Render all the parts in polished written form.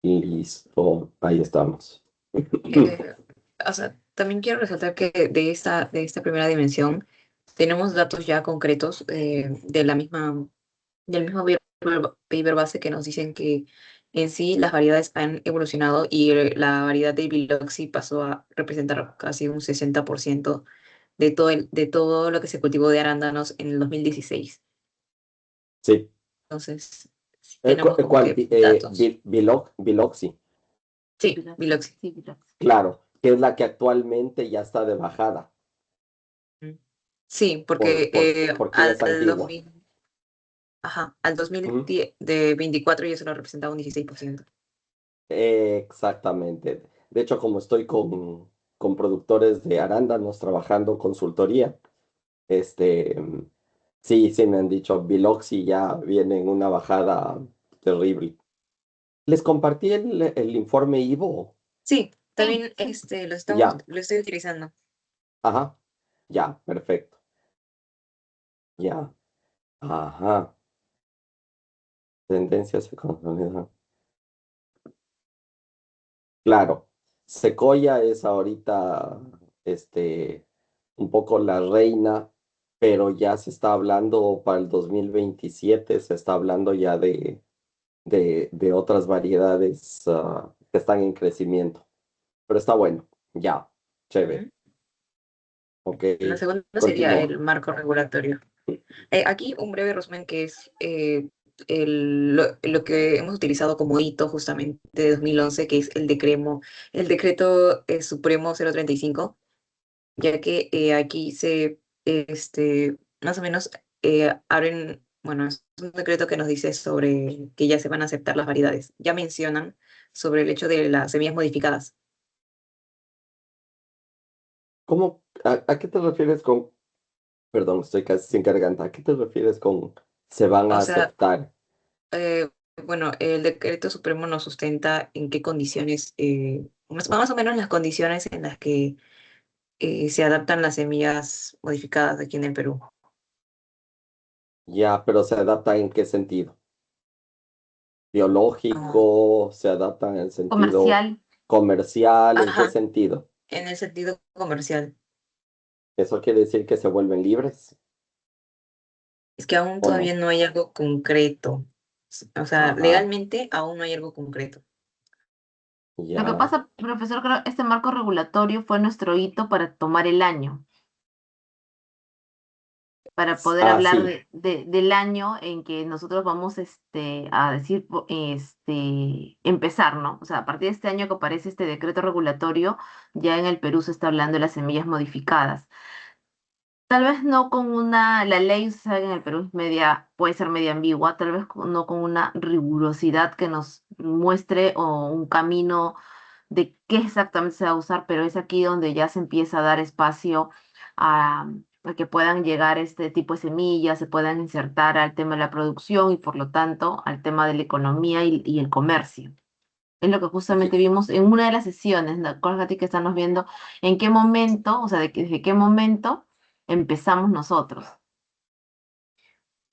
Listo, ahí estamos. Eh, o sea, también quiero resaltar que de esta primera dimensión tenemos datos ya concretos del mismo paper base que nos dicen que en sí las variedades han evolucionado y la variedad de Biloxi pasó a representar casi un 60% de todo lo que se cultivó de arándanos en el 2016. Sí. Entonces, sí tenemos como ¿Cuál? que datos. Biloxi, Sí, Biloxi. Sí, Biloxi. claro, que es la que actualmente ya está de bajada, Mm. Sí, porque porque ya es antigua. al Ujú. 2010, de 24 ya solo representaba un 16%. Exactamente. De hecho, como estoy con productores de arándanos trabajando consultoría, este, sí, sí me han dicho, Biloxi ya viene en una bajada terrible. Les compartí el informe Ivo. Sí, Sí, también sí. Ya, lo estoy utilizando. ajá, ya, perfecto. Ya, ajá. Tendencias económicas. Claro, Sequoia es ahorita un poco la reina, pero ya se está hablando para el 2027, se está hablando ya de otras variedades que están en crecimiento. Pero está bueno, ya, chévere. Ujú. Ok, La segunda sería continúa. el marco regulatorio. Aquí un breve resumen que es lo que hemos utilizado como hito justamente de 2011, que es el decreto supremo 035, ya que aquí más o menos abren, bueno, es un decreto que nos dice sobre que ya se van a aceptar las variedades. Ya mencionan sobre el hecho de las semillas modificadas. ¿Cómo, a qué te refieres con, perdón, estoy casi sin garganta, ¿a qué te refieres con se van a O sea, aceptar? eh, bueno, el decreto supremo nos sustenta en qué condiciones, más o menos las condiciones en las que se adaptan las semillas modificadas aquí en el Perú. Ya, pero ¿se adapta en qué sentido? Ah, Biológico, se adaptan en el sentido Comercial. comercial, ¿en qué ajá, sentido? en el sentido comercial. ¿Eso quiere decir que se vuelven libres Es que aún o todavía no? no hay algo concreto. O sea, Ajá, legalmente aún no hay algo concreto. Lo que ya, pasa, profesor, creo este marco regulatorio fue nuestro hito para tomar el año, para poder hablar sí, del año en que nosotros vamos a decir, empezar, ¿no? O sea, a partir de este año que aparece este decreto regulatorio, ya en el Perú se está hablando de las semillas modificadas. Tal vez no con la ley, usted sabe que en el Perú es media, puede ser media ambigua, tal vez no con una rigurosidad que nos muestre o un camino de qué exactamente se va a usar, pero es aquí donde ya se empieza a dar espacio a que puedan llegar este tipo de semillas, se puedan insertar al tema de la producción y por lo tanto al tema de la economía y el comercio. Es lo que justamente ye- vimos en una de las sesiones, ¿no? Acuérdate que estamos viendo en qué momento, o sea, desde qué momento empezamos nosotros.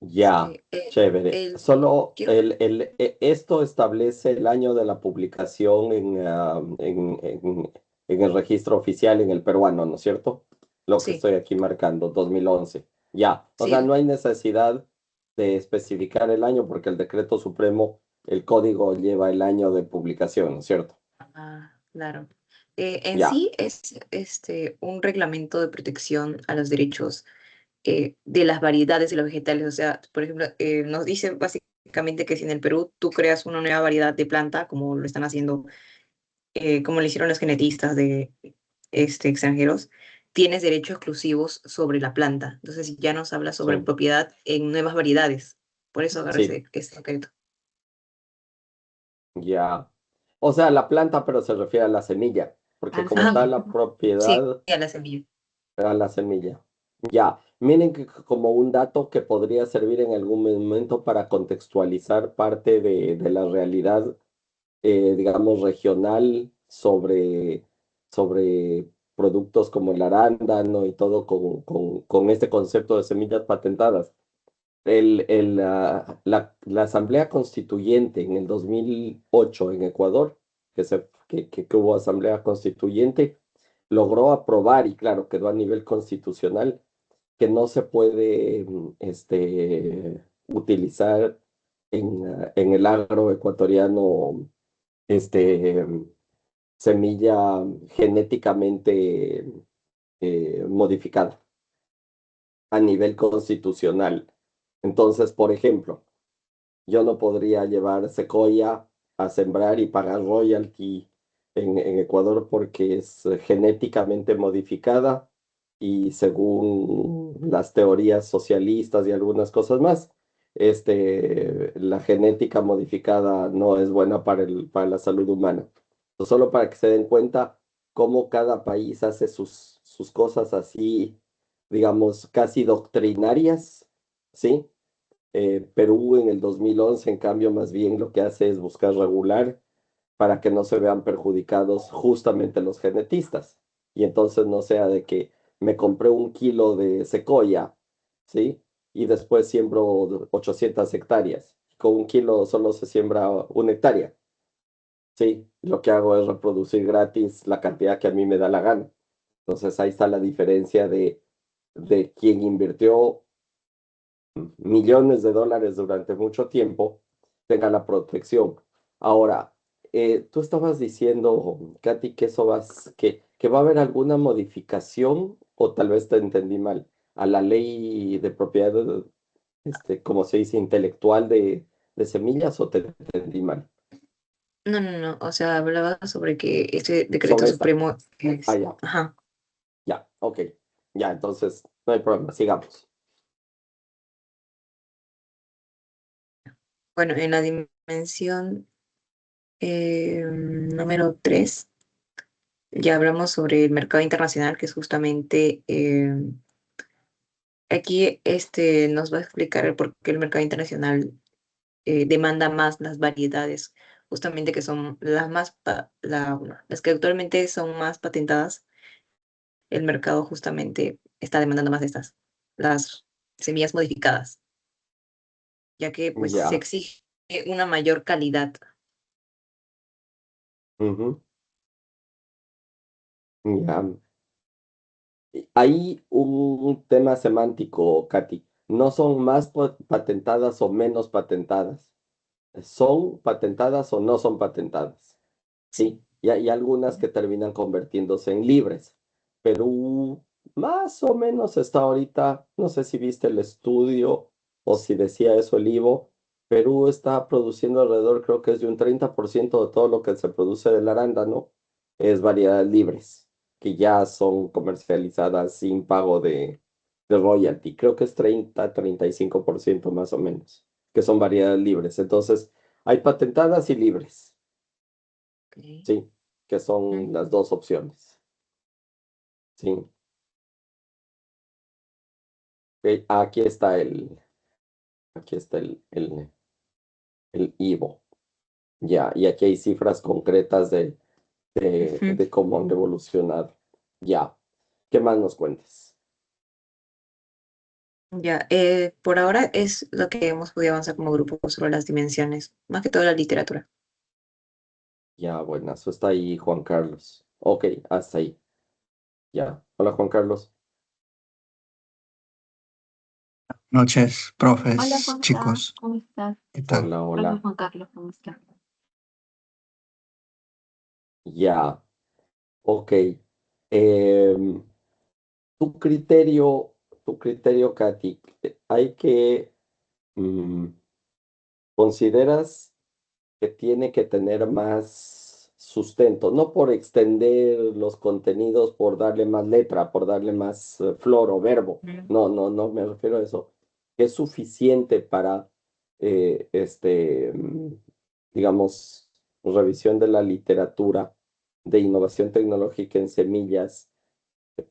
ya, Sí, chévere. el, Solo quiero- esto establece el año de la publicación en el registro oficial en el peruano, ¿no es cierto? Lo que sí, estoy aquí marcando, 2011. Ya, o sea, sí, no hay necesidad de especificar el año porque el decreto supremo, el código lleva el año de publicación, ¿no es cierto? claro. En Ya, sí es un reglamento de protección a los derechos de las variedades de los vegetales. O sea, por ejemplo, nos dice básicamente que si en el Perú tú creas una nueva variedad de planta, como lo están haciendo, como lo hicieron los genetistas de extranjeros, tienes derechos exclusivos sobre la planta. Entonces ya nos habla sobre sí, propiedad en nuevas variedades. Por eso agarré sí, ese decreto. ya. O sea, la planta, pero se refiere a la semilla, porque Al como Ajá, tal semilla. la sí, propiedad a la semilla. a la semilla. Ya, miren que como un dato que podría servir en algún momento para contextualizar parte de la realidad, digamos, regional sobre productos como el arándano y todo con este concepto de semillas patentadas. La Asamblea Constituyente en el 2008 en Ecuador, que hubo Asamblea Constituyente, logró aprobar, y claro, quedó a nivel constitucional, que no se puede utilizar en el agro ecuatoriano este, semilla genéticamente modificada a nivel constitucional. Entonces, por ejemplo, yo no podría llevar secoya a sembrar y pagar royalty en Ecuador porque es genéticamente modificada y según las teorías socialistas y algunas cosas más, la genética modificada no es buena para la salud humana. Solo para que se den cuenta cómo cada país hace sus cosas así, digamos, casi doctrinarias, ¿sí? Perú en el 2011, en cambio, más bien lo que hace es buscar regular para que no se vean perjudicados justamente los genetistas. Y entonces no sea de que me compré 1 kilo de secoya, ¿sí? Y después siembro 800 hectáreas. Con 1 kilo solo se siembra 1 hectárea, ¿sí? Lo que hago es reproducir gratis la cantidad que a mí me da la gana. Entonces ahí está la diferencia de quien invirtió millones de dólares durante mucho tiempo tenga la protección. Ahora, tú estabas diciendo, Katy, que que va a haber alguna modificación, o tal vez te entendí mal, a la ley de propiedad, como se dice, intelectual de semillas, o te entendí mal. No, no, no. O sea, hablaba sobre que este decreto Sobre esta. supremo Ah, es. ya, Ajá. ya, ok. Ya, entonces, no hay problema, sigamos. Bueno, en la dimensión número 3 ya hablamos sobre el mercado internacional, que es justamente aquí nos va a explicar el por qué el mercado internacional demanda más las variedades, justamente que son las que actualmente son más patentadas. El mercado justamente está demandando más de estas, las semillas modificadas, ya que pues se Ya. exige una mayor calidad. Ujú, ya. Hay un tema semántico, Katy. No son más patentadas o menos patentadas. Son patentadas o no son patentadas. Sí, y hay algunas que terminan convirtiéndose en libres. Perú más o menos está ahorita, no sé si viste el estudio o si decía eso el Ivo. Perú está produciendo alrededor, creo que es de un 30% de todo lo que se produce del arándano, es variedades libres, que ya son comercializadas sin pago de royalty. Creo que es 35% más o menos, que son variedades libres. Entonces, hay patentadas y libres, Ok. sí, que son Mm. las dos opciones. Sí. Aquí está el Ivo. Ya, y aquí hay cifras concretas Ujú. de cómo han evolucionado. Ya. ¿Qué más nos cuentes? Ya, por ahora es lo que hemos podido avanzar como grupo sobre las dimensiones, más que todo la literatura. Ya, buenas. Está ahí Juan Carlos. Ok, hasta ahí. Ya. Hola, Juan Carlos. Noches, Hola profes, Juanca, chicos, ¿cómo estás? ¿qué tal? Hola, Profe hola. Juan Carlos, ¿cómo estás? Ya. Ok. Em, tu criterio, tu criterio, Katy, hay que, mm, ¿consideras que tiene que tener más sustento? No por extender los contenidos, por darle más letra, por darle más flor o verbo. Mm. No, no, no me refiero a eso. Que es suficiente para, digamos, revisión de la literatura de innovación tecnológica en semillas,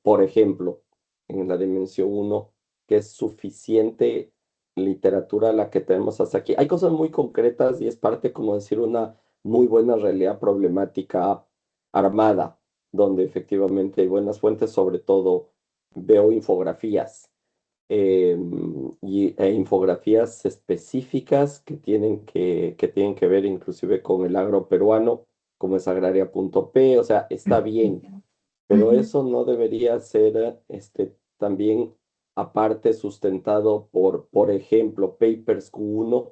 por ejemplo, en la dimensión uno, que es suficiente literatura la que tenemos hasta aquí. Hay cosas muy concretas y es parte, como decir, una muy buena realidad problemática armada, donde efectivamente hay buenas fuentes, sobre todo veo infografías, eh, e infografías específicas que tienen que ver inclusive con el agro peruano, como es agraria.p, o sea, está bien, pero Ujú. eso no debería ser también aparte sustentado por ejemplo, Papers Q1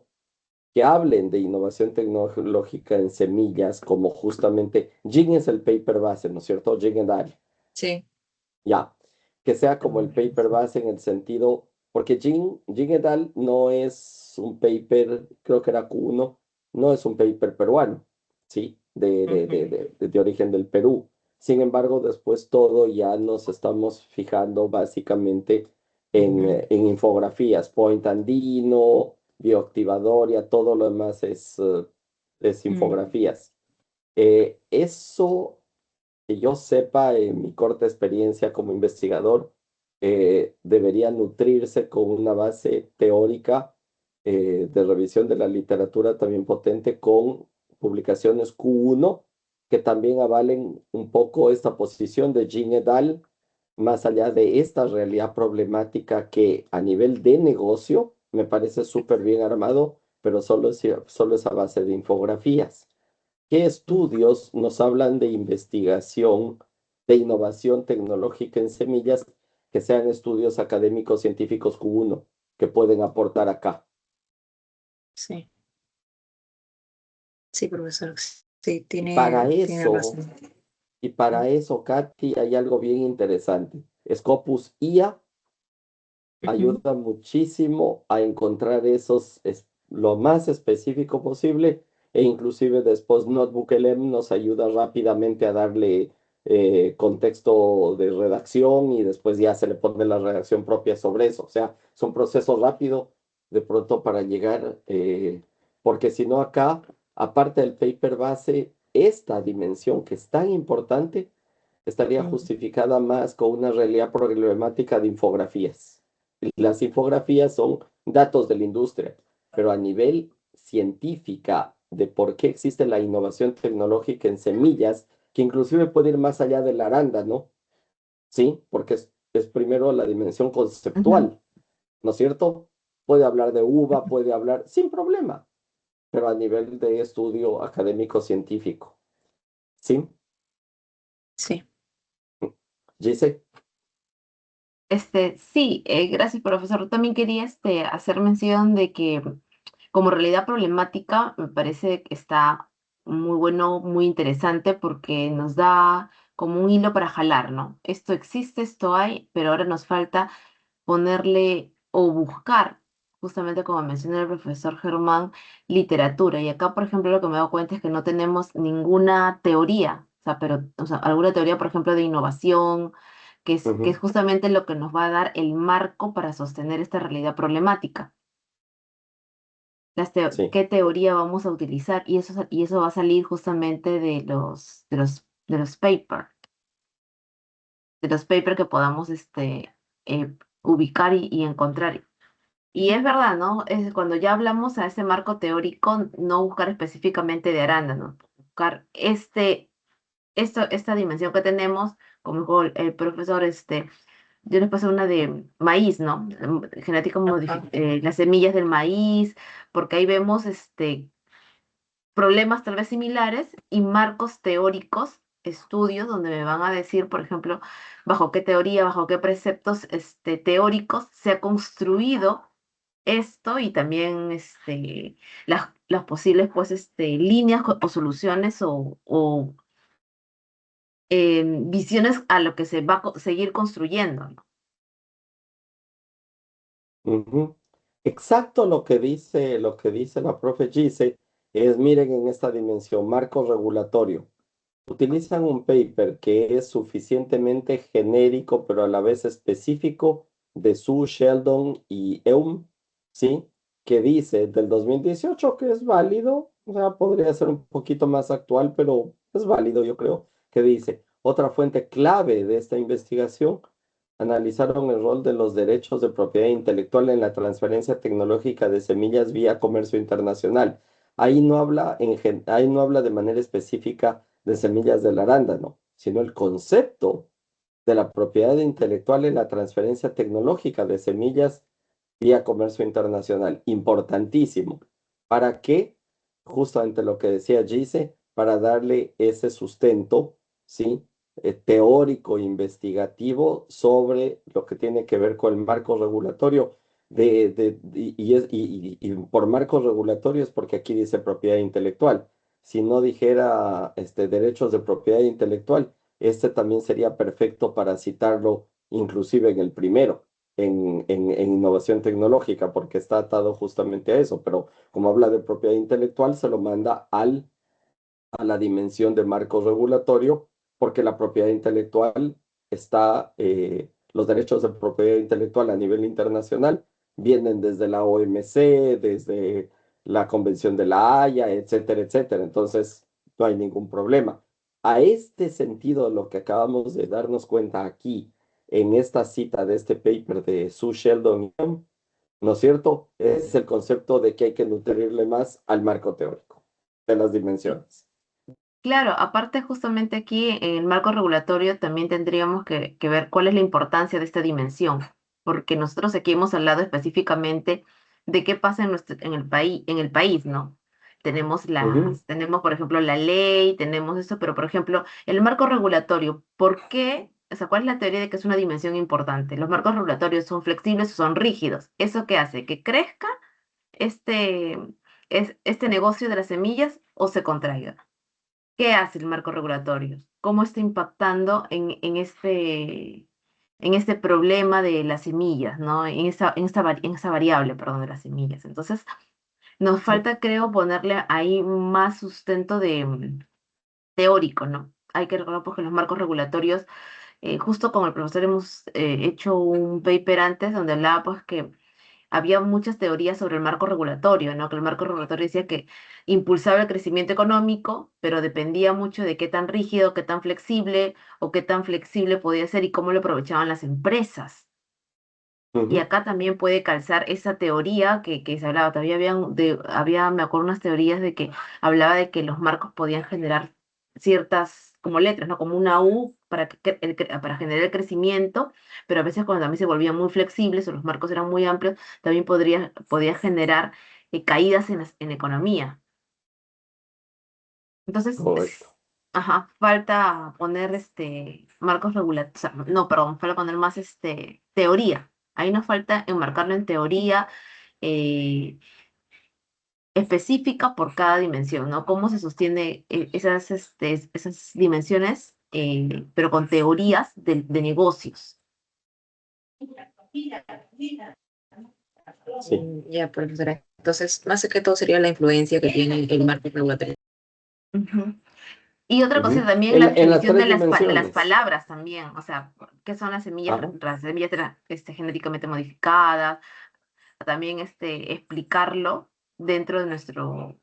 que hablen de innovación tecnológica en semillas, como justamente, Jing es el paper base, ¿no es cierto? Jing et al. Sí. Ya, que sea como el paper base en el sentido, porque Jing et al no es un paper, creo que era Q1, no es un paper peruano, ¿sí? Ujú, De origen del Perú. Sin embargo, después todo ya nos estamos fijando básicamente en infografías, Point Andino, bioactivador, ya todo lo demás es mm, infografías. Eso que yo sepa, en mi corta experiencia como investigador, debería nutrirse con una base teórica de revisión de la literatura también potente con publicaciones Q1 que también avalen un poco esta posición de Jean et al, más allá de esta realidad problemática que a nivel de negocio me parece súper bien armado, pero solo es a base de infografías. ¿Qué estudios nos hablan de investigación, de innovación tecnológica en semillas, que sean estudios académicos científicos Q1 que pueden aportar acá? sí, sí, profesor. Sí, Y para tiene eso, razón. y para eso, Katy, hay algo bien interesante. Scopus IA Ujú, ayuda muchísimo a encontrar lo más específico posible e inclusive después NotebookLM nos ayuda rápidamente a darle contexto de redacción y después ya se le pone la redacción propia sobre eso. O sea, es un proceso rápido de pronto para llegar, porque si no acá, aparte del paper base, esta dimensión que es tan importante estaría mm, justificada más con una realidad problemática de infografías. Las infografías son datos de la industria, pero a nivel científica de por qué existe la innovación tecnológica en semillas, que inclusive puede ir más allá del arándano, ¿sí? Porque es primero la dimensión Ujú. conceptual, ¿no es cierto? Puede hablar de uva, puede hablar sin problema, pero a nivel de estudio académico científico, ¿sí? sí. Dice, Sí, gracias, profesor. También quería hacer mención de que como realidad problemática me parece que está muy bueno, muy interesante porque nos da como un hilo para jalar, ¿no? Esto existe, esto hay, pero ahora nos falta ponerle o buscar, justamente como mencionó el profesor Germán, literatura. Y acá, por ejemplo, lo que me doy cuenta es que no tenemos ninguna teoría, o sea, pero, o sea, alguna teoría, por ejemplo, de innovación, que es ujú, justamente lo que nos va a dar el marco para sostener esta realidad problemática. sí. ¿Qué teoría vamos a utilizar? Y eso va a salir justamente de los papers que podamos ubicar y encontrar. Y es verdad, ¿no? Es cuando ya hablamos a ese marco teórico, no buscar específicamente de arándano, buscar esta dimensión que tenemos, como dijo el profesor, yo les pasé una de maíz, ¿no? Genética Ajá. las semillas del maíz, porque ahí vemos problemas tal vez similares y marcos teóricos, estudios donde me van a decir, por ejemplo, bajo qué teoría, bajo qué preceptos teóricos se ha construido esto y también las posibles pues líneas o soluciones o visiones a lo que se va a seguir construyendo, ¿no? Ujú. Exacto lo que dice la profe Gise es, miren en esta dimensión, marco regulatorio. Utilizan un paper que es suficientemente genérico, pero a la vez específico de Sue Sheldon y Eum, ¿sí? Que dice del 2018 que es válido, o sea, podría ser un poquito más actual, pero es válido, yo creo, que dice, otra fuente clave de esta investigación, analizaron el rol de los derechos de propiedad intelectual en la transferencia tecnológica de semillas vía comercio internacional. Ahí no habla de manera específica de semillas del arándano, sino el concepto de la propiedad intelectual en la transferencia tecnológica de semillas vía comercio internacional. Importantísimo. ¿Para qué? Justamente lo que decía Gise, para darle ese sustento, ¿sí? Teórico, investigativo sobre lo que tiene que ver con el marco regulatorio. Y por marcos regulatorios, porque aquí dice propiedad intelectual. Si no dijera derechos de propiedad intelectual, este también sería perfecto para citarlo inclusive en el primero en innovación tecnológica, porque está atado justamente a eso, pero como habla de propiedad intelectual, se lo manda a la dimensión de marco regulatorio, porque la propiedad intelectual está, los derechos de propiedad intelectual a nivel internacional vienen desde la OMC, desde la Convención de la Haya, etcétera, etcétera. Entonces, no hay ningún problema. A este sentido, lo que acabamos de darnos cuenta aquí, en esta cita de este paper de Sue Sheldon, ¿no es cierto? Es el concepto de que hay que nutrirle más al marco teórico de las dimensiones. Claro, aparte justamente aquí en el marco regulatorio también tendríamos que ver cuál es la importancia de esta dimensión, porque nosotros aquí hemos hablado específicamente de qué pasa en el país, ¿no? Ujú. Tenemos, por ejemplo, la ley, tenemos eso, pero por ejemplo, el marco regulatorio, ¿por qué? O sea, ¿cuál es la teoría de que es una dimensión importante? ¿Los marcos regulatorios son flexibles o son rígidos? ¿Eso qué hace? ¿Que crezca este, este negocio de las semillas o se contraiga? ¿Qué hace el marco regulatorio? ¿Cómo está impactando en este problema de las semillas, ¿no? En esa variable, perdón, de las semillas. Entonces, nos falta, creo, ponerle ahí más sustento teórico, ¿no? Hay que recordar pues, que los marcos regulatorios, justo con el profesor hemos hecho un paper antes donde hablaba pues que había muchas teorías sobre el marco regulatorio, ¿no? Que el marco regulatorio decía que impulsaba el crecimiento económico, pero dependía mucho de qué tan rígido, qué tan flexible o qué tan flexible podía ser y cómo lo aprovechaban las empresas. Y Ujú. acá también puede calzar esa teoría que se hablaba. Todavía había, me acuerdo, unas teorías de que hablaba de que los marcos podían generar ciertas, como letras, ¿no? Como una U para generar el crecimiento, pero a veces cuando también se volvían muy flexibles o los marcos eran muy amplios, también podía generar caídas en la economía. Entonces, Correcto. ajá, falta poner marcos regulatorios, no, perdón, falta poner más teoría. Ahí nos falta enmarcarlo en teoría eh, específica por cada dimensión, ¿no? Cómo se sostiene esas dimensiones, pero con teorías de negocios. Sí. Ya, profesora. Entonces, más que todo sería la influencia que tiene el marco regulatorio. Ujú. Y otra cosa Ujú. también la En las definición tres de las dimensiones. palabras también, o sea, ¿qué son Ajá. las semillas genéticamente modificadas? También explicarlo dentro de nuestro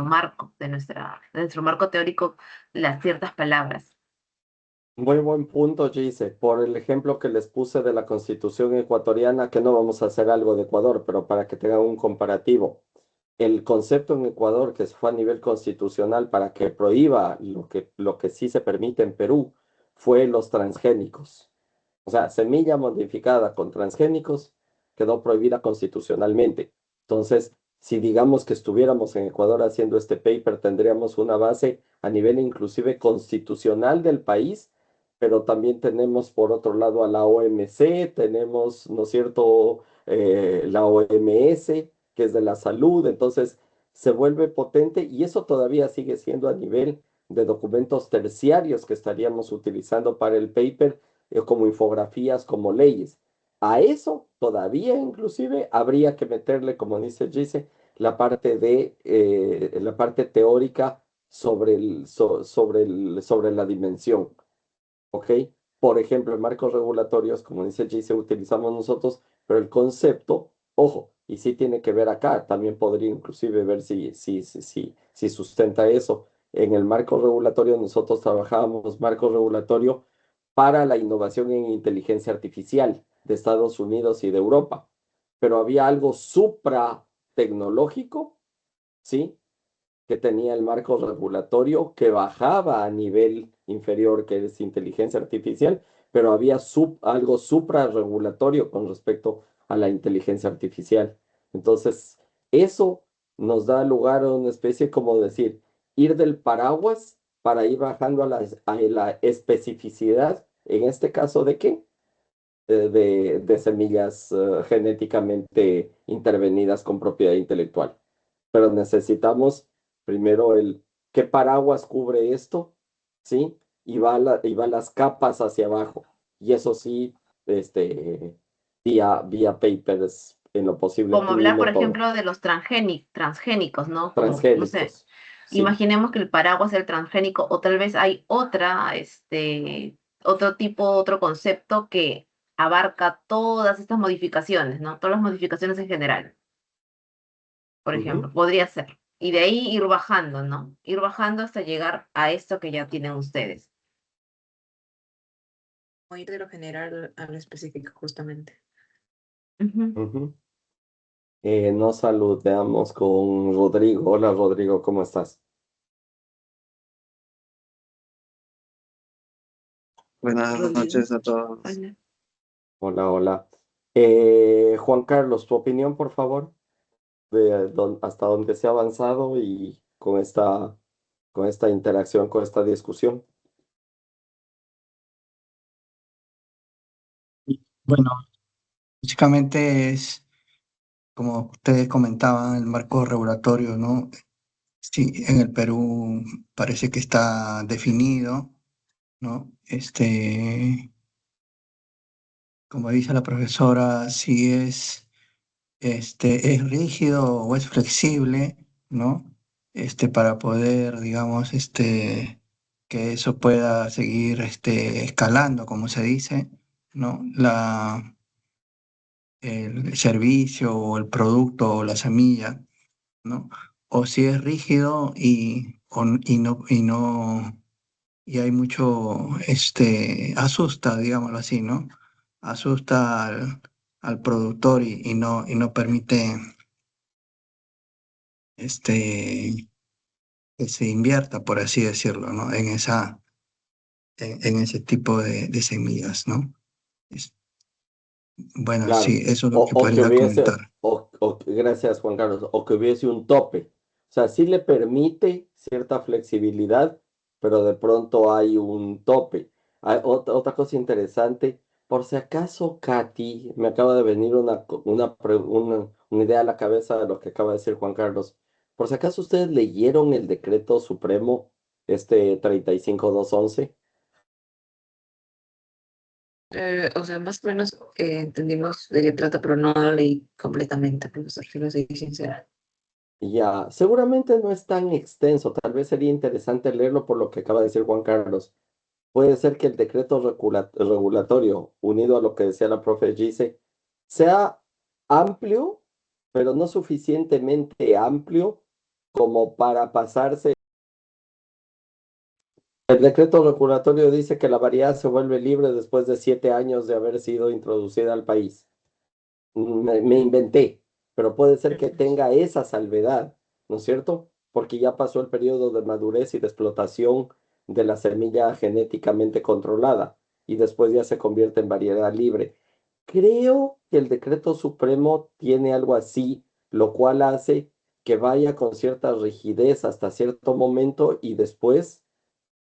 marco, de nuestro marco teórico, las ciertas palabras. Muy buen punto, Gise. Por el ejemplo que les puse de la Constitución ecuatoriana, que no vamos a hacer algo de Ecuador, pero para que tengan un comparativo. El concepto en Ecuador que se fue a nivel constitucional para que prohíba lo que sí se permite en Perú fue los transgénicos. O sea, semilla modificada con transgénicos quedó prohibida constitucionalmente. Entonces, si digamos que estuviéramos en Ecuador haciendo este paper, tendríamos una base a nivel inclusive constitucional del país, pero también tenemos por otro lado a la OMC, tenemos, ¿no es cierto?, la OMS, que es de la salud, entonces se vuelve potente y eso todavía sigue siendo a nivel de documentos terciarios que estaríamos utilizando para el paper como infografías, como leyes. A eso todavía inclusive habría que meterle, como dice Gise, la parte teórica sobre la dimensión, ¿ok? Por ejemplo, en marcos regulatorios, como dice Gise, utilizamos nosotros, pero el concepto, ojo, y sí tiene que ver acá, también podría inclusive ver si sustenta eso. En el marco regulatorio nosotros trabajábamos marco regulatorio para la innovación en inteligencia artificial de Estados Unidos y de Europa, pero había algo supra tecnológico, ¿sí? Que tenía el marco regulatorio que bajaba a nivel inferior, que es inteligencia artificial, pero había algo suprarregulatorio con respecto a la inteligencia artificial. Entonces, eso nos da lugar a una especie como decir, ir del paraguas para ir bajando a la especificidad, en este caso de qué? De semillas genéticamente intervenidas con propiedad intelectual. Pero necesitamos primero qué paraguas cubre esto, ¿sí? Y va las capas hacia abajo. Y eso sí, vía papers en lo posible Como hablar, por público con ejemplo, de los transgénicos, ¿no? Como, no sé, transgénicos, sí. imaginemos que el paraguas es el transgénico, o tal vez hay otro tipo, otro concepto que abarca todas estas modificaciones, ¿no? Todas las modificaciones en general, por ejemplo, Ujú. podría ser. Y de ahí ir bajando, ¿no? Ir bajando hasta llegar a esto que ya tienen ustedes. O ir de lo general a lo específico, justamente. Ujú. Ujú. Nos saludamos con Rodrigo. Hola Rodrigo, ¿cómo estás? Buenas Rodrigo, noches a todos. hola. Hola, hola. Juan Carlos, tu opinión, por favor, de hasta dónde se ha avanzado y con esta interacción, con esta discusión. Y bueno, básicamente es, como ustedes comentaban, el marco regulatorio, ¿no? Sí, en el Perú parece que está definido, ¿no? Como dice la profesora, si es rígido o es flexible, ¿no? Para poder, digamos, que eso pueda seguir, escalando, como se dice, ¿no? El servicio o el producto o la semilla, ¿no? O si es rígido y hay mucho, asusta, digámoslo así, ¿no? Asusta al productor y no permite, este, que se invierta, por así decirlo, ¿no? En ese tipo de semillas, ¿no? Es- bueno, sí, Claro, eso es lo que podría comentar. gracias Juan Carlos, o que hubiese un tope. O sea, sí le permite cierta flexibilidad, pero de pronto hay un tope. Otra cosa interesante, por si acaso, Katy, me acaba de venir una idea a la cabeza de lo que acaba de decir Juan Carlos. Por si acaso ustedes leyeron el decreto supremo, 35211. O sea, más o menos entendimos de qué trata, pero no lo leí completamente, profesor, si lo soy sincera. Ya, seguramente no es tan extenso, tal vez sería interesante leerlo por lo que acaba de decir Juan Carlos. Puede ser que el decreto regulatorio, unido a lo que decía la profe Gise, sea amplio, pero no suficientemente amplio como para pasarse. El decreto regulatorio dice que la variedad se vuelve libre después de 7 años de haber sido introducida al país. Me inventé, pero puede ser que tenga esa salvedad, ¿no es cierto? Porque ya pasó el periodo de madurez y de explotación de la semilla genéticamente controlada y después ya se convierte en variedad libre. Creo que el decreto supremo tiene algo así, lo cual hace que vaya con cierta rigidez hasta cierto momento y después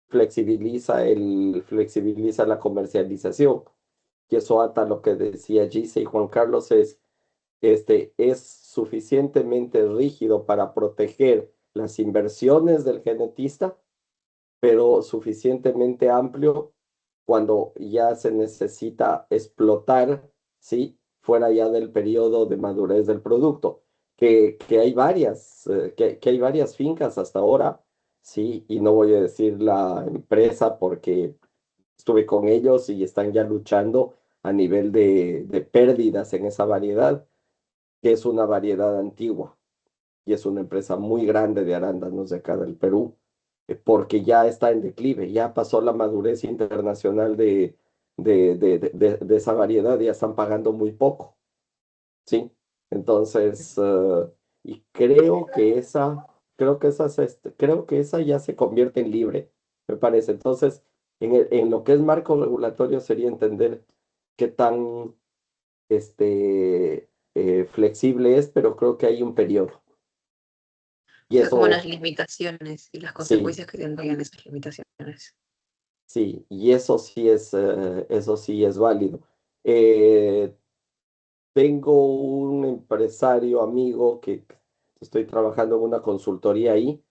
flexibiliza la comercialización. Y eso ata lo que decía Gise y Juan Carlos es suficientemente rígido para proteger las inversiones del genetista, pero suficientemente amplio cuando ya se necesita explotar, ¿sí? Fuera ya del periodo de madurez del producto, que hay que hay varias fincas hasta ahora, ¿sí? Y no voy a decir la empresa porque estuve con ellos y están ya luchando a nivel de pérdidas en esa variedad, que es una variedad antigua y es una empresa muy grande de arándanos de acá del Perú, porque ya está en declive, ya pasó la madurez internacional de esa variedad, ya están pagando muy poco, ¿sí? Entonces, y creo que esa ya se convierte en libre, me parece. Entonces, En lo que es marco regulatorio sería entender qué tan flexible es, pero creo que hay un periodo. O Y sea, como las eso, limitaciones y las sí, consecuencias que tendrían esas limitaciones. sí, y eso sí es válido. Eh, Tengo un empresario amigo que estoy trabajando en una consultoría ahí,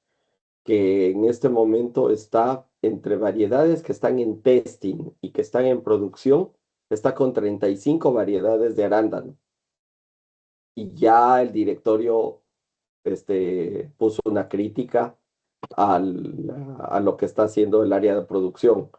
que en este momento está entre variedades que están en testing y que están en producción, está con 35 variedades de arándano. Y ya el directorio puso una crítica a lo que está haciendo el área de producción.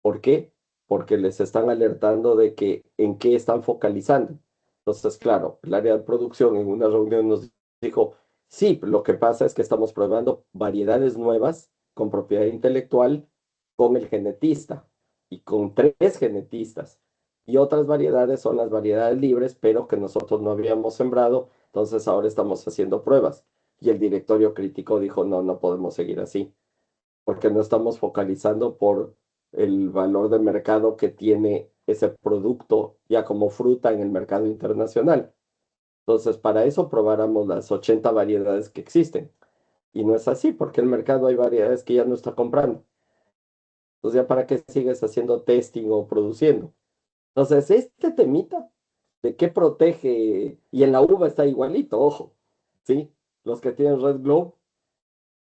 ¿Por qué? Porque les están alertando de que en qué están focalizando. Entonces, claro, el área de producción en una reunión nos dijo, sí, lo que pasa es que estamos probando variedades nuevas con propiedad intelectual con el genetista y con 3 genetistas. Y otras variedades son las variedades libres, pero que nosotros no habíamos sembrado, entonces ahora estamos haciendo pruebas. Y el directorio crítico dijo, no, no podemos seguir así, porque no estamos focalizando por el valor de mercado que tiene ese producto ya como fruta en el mercado internacional. Entonces, para eso probáramos las 80 variedades que existen. Y no es así, porque el mercado hay variedades que ya no está comprando. Entonces, ¿ya para qué sigues haciendo testing o produciendo? Entonces, este temita de qué protege, y en la uva está igualito, ojo, ¿sí? Los que tienen Red Globe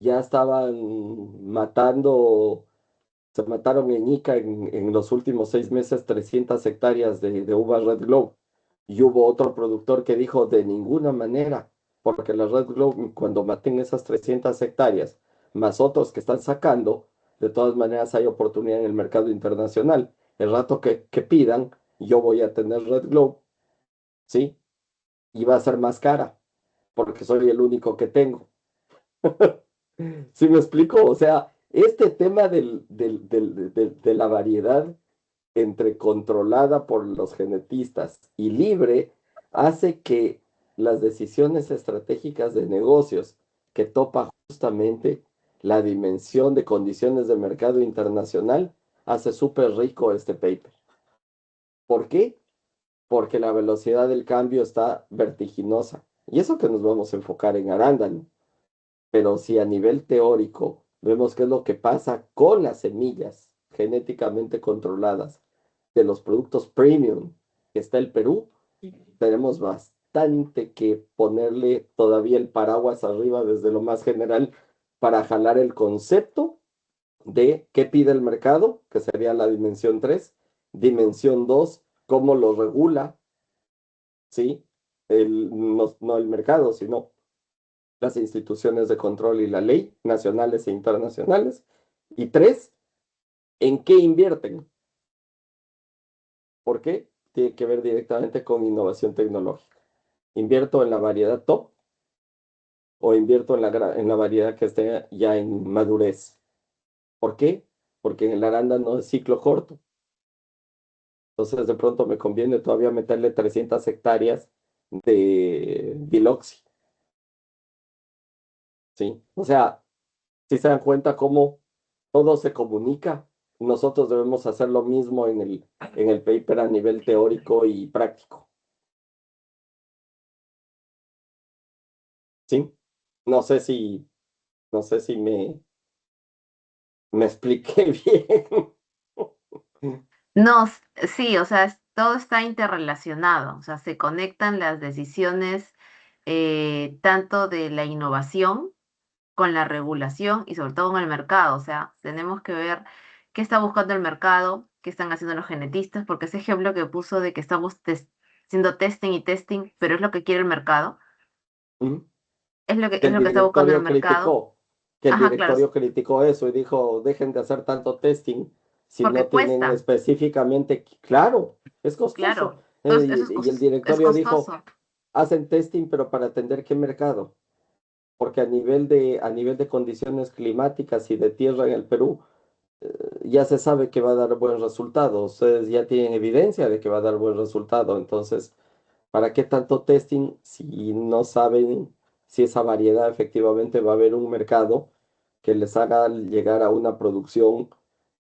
ya estaban matando, se mataron en Ica en los últimos 6 meses 300 hectáreas de uva Red Globe. Y hubo otro productor que dijo de ninguna manera, porque la Red Globe, cuando maten esas 300 hectáreas, más otros que están sacando, de todas maneras hay oportunidad en el mercado internacional. El rato que pidan, yo voy a tener Red Globe, ¿sí? Y va a ser más cara, porque soy el único que tengo. ¿Sí me explico? O sea, este tema de la variedad entre controlada por los genetistas y libre hace que las decisiones estratégicas de negocios que topa justamente la dimensión de condiciones de mercado internacional hace súper rico este paper. ¿Por qué? Porque la velocidad del cambio está vertiginosa. Y eso que nos vamos a enfocar en arándano. Pero si a nivel teórico vemos qué es lo que pasa con las semillas genéticamente controladas de los productos premium que está el Perú, tenemos bastante que ponerle todavía el paraguas arriba desde lo más general para jalar el concepto de qué pide el mercado, que sería la dimensión 3, dimensión 2, cómo lo regula, ¿sí? No el mercado, sino las instituciones de control y la ley, nacionales e internacionales. Y 3, ¿en qué invierten? ¿Por qué? Tiene que ver directamente con innovación tecnológica. ¿Invierto en la variedad top o invierto en la variedad que esté ya en madurez? ¿Por qué? Porque en el arándano es ciclo corto. Entonces de pronto me conviene todavía meterle 300 hectáreas de biloxi, ¿sí? O sea, si se dan cuenta cómo todo se comunica, nosotros debemos hacer lo mismo en el paper a nivel teórico y práctico, ¿sí? No sé si, no sé si me expliqué bien. No, sí, o sea, todo está interrelacionado, o sea, se conectan las decisiones tanto de la innovación con la regulación y sobre todo con el mercado, o sea, tenemos que ver qué está buscando el mercado, qué están haciendo los genetistas, porque ese ejemplo que puso de que estamos haciendo testing y testing, pero es lo que quiere el mercado, ¿Mm? es lo que está buscando el mercado. Que el Ajá, claro, directorio criticó eso y dijo, dejen de hacer tanto testing si no porque tienen cuesta, específicamente, claro, es costoso. claro, entonces eso Y el es directorio dijo, costoso. hacen testing, pero para atender qué mercado, porque a nivel de condiciones climáticas y de tierra en el Perú, ya se sabe que va a dar buen resultado, ustedes ya tienen evidencia de que va a dar buen resultado, entonces, ¿para qué tanto testing si no saben si esa variedad efectivamente va a haber un mercado que les haga llegar a una producción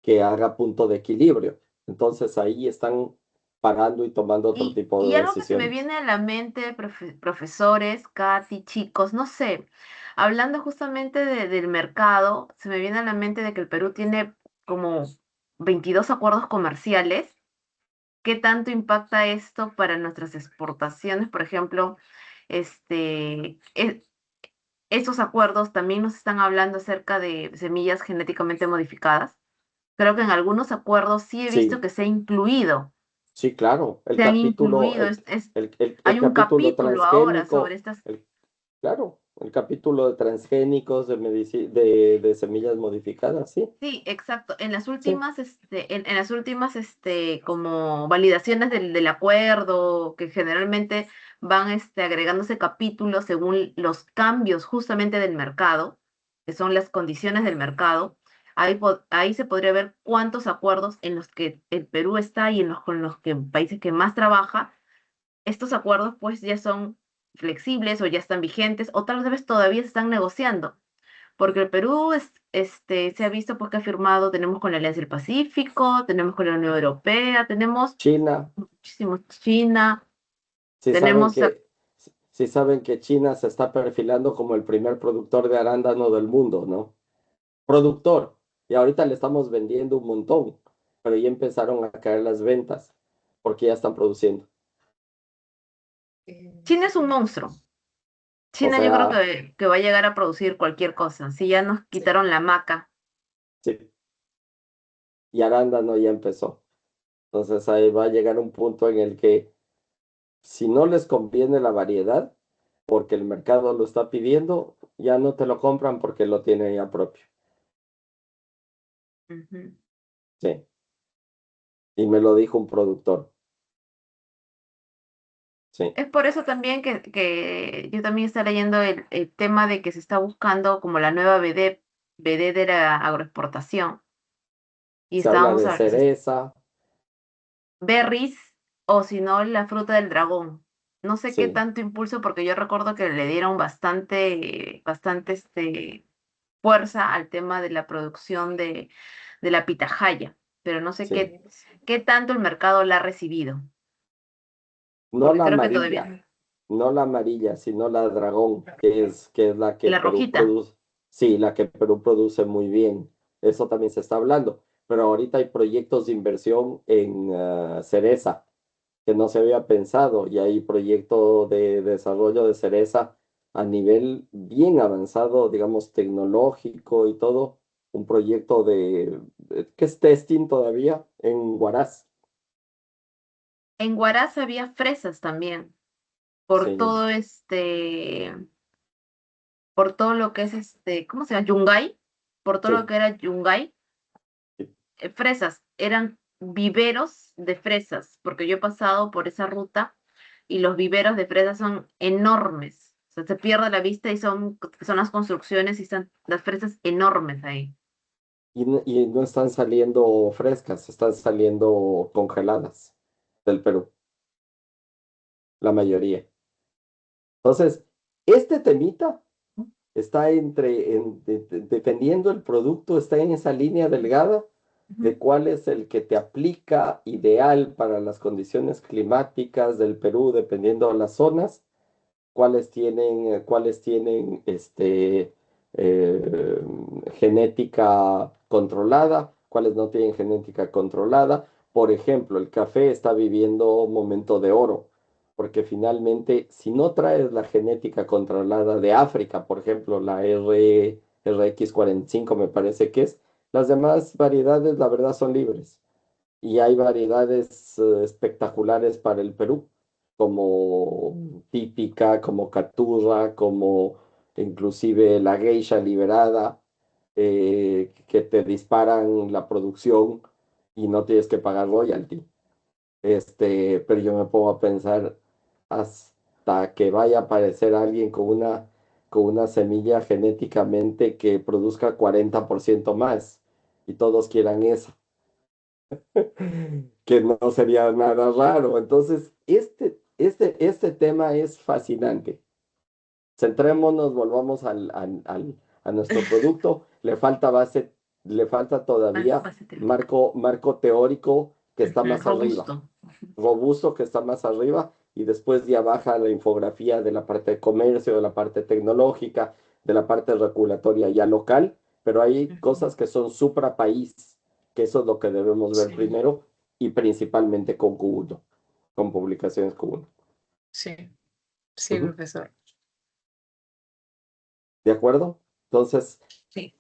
que haga punto de equilibrio. Entonces ahí están parando y tomando otro tipo Y de algo que se me decisiones. viene a la mente, profesores, Katy, chicos, no sé, hablando justamente del mercado, se me viene a la mente de que el Perú tiene como 22 acuerdos comerciales. ¿Qué tanto impacta esto para nuestras exportaciones? Por ejemplo, estos acuerdos también nos están hablando acerca de semillas genéticamente modificadas. Creo que en algunos acuerdos sí he visto Sí, que se ha incluido, sí, claro. El se han capítulo, incluido, el hay un capítulo capítulo ahora sobre transgénico, estas. claro, el capítulo de transgénicos, de semillas modificadas, sí, Sí, exacto. En las sí, últimas, en las últimas, como validaciones del acuerdo, que generalmente van, agregándose capítulos según los cambios justamente del mercado, que son las condiciones del mercado. Ahí se podría ver cuántos acuerdos en los que el Perú está y con los que países que más trabaja, estos acuerdos pues ya son flexibles o ya están vigentes o tal vez todavía se están negociando porque el Perú se ha visto pues que ha firmado, tenemos con la Alianza del Pacífico, tenemos con la Unión Europea, tenemos China. muchísimo China, Si saben tenemos, que, si saben que China se está perfilando como el primer productor de arándano del mundo, ¿no? Productor. Y ahorita le estamos vendiendo un montón, pero ya empezaron a caer las ventas porque ya están produciendo. China es un monstruo. O China yo creo sea, que va a llegar a producir cualquier cosa. Si ya nos quitaron la maca, sí, y arándano ya empezó. Entonces ahí va a llegar un punto en el que si no les conviene la variedad, porque el mercado lo está pidiendo, ya no te lo compran porque lo tienen ya propio. ujú. Sí, y me lo dijo un productor. Sí, Es por eso también que yo también estoy leyendo el tema de que se está buscando como la nueva BD de la agroexportación. Y se habla estábamos de cereza, berries o si no la fruta del dragón. No sé qué sí, tanto impulso porque yo recuerdo que le dieron bastante fuerza al tema de la producción de la pitahaya, pero no sé sí. qué tanto el mercado la ha recibido, No porque la creo que amarilla, todavía no la amarilla, sino la dragón, que es la que la Perú rojita. produce. Sí, la que Perú produce muy bien. Eso también se está hablando. Pero ahorita hay proyectos de inversión en cereza que no se había pensado y hay proyecto de desarrollo de cereza a nivel bien avanzado, digamos, tecnológico y todo. Un proyecto que es testing todavía en Huaraz. En Huaraz había fresas también, por Sí, todo por todo lo que es ¿cómo se llama? Yungay, por todo lo sí. que era Yungay fresas, eran viveros de fresas, porque yo he pasado por esa ruta y los viveros de fresas son enormes. O sea, se pierde la vista y son las construcciones y están las fresas enormes ahí. Y no están saliendo frescas, están saliendo congeladas del Perú, la mayoría. Entonces, este temita está dependiendo el producto, está en esa línea delgada Ujú. de cuál es el que te aplica ideal para las condiciones climáticas del Perú, dependiendo de las zonas, cuáles tienen eh, genética controlada, cuáles no tienen genética controlada. Por ejemplo, el café está viviendo un momento de oro, porque finalmente, si no traes la genética controlada de África, por ejemplo, la RX45 me parece que es, las demás variedades, la verdad, son libres y hay variedades espectaculares para el Perú, como típica, como caturra, como inclusive la geisha liberada, que te disparan la producción y no tienes que pagar royalty. Pero yo me pongo a pensar hasta que vaya a aparecer alguien con una semilla genéticamente que produzca 40% más y todos quieran esa que no sería nada raro. Entonces, este tema es fascinante. Centrémonos, volvamos a nuestro producto. Le falta base le falta todavía Base teórica. marco teórico que está más arriba, Robusto. robusto que está más arriba, y después ya baja la infografía de la parte de comercio, de la parte tecnológica, de la parte regulatoria ya local, pero hay cosas que son supra país, que eso es lo que debemos ver Sí, primero y principalmente con Q1, con publicaciones Q1. sí, sí, Ujú. profesor. ¿De acuerdo? Entonces, Sí,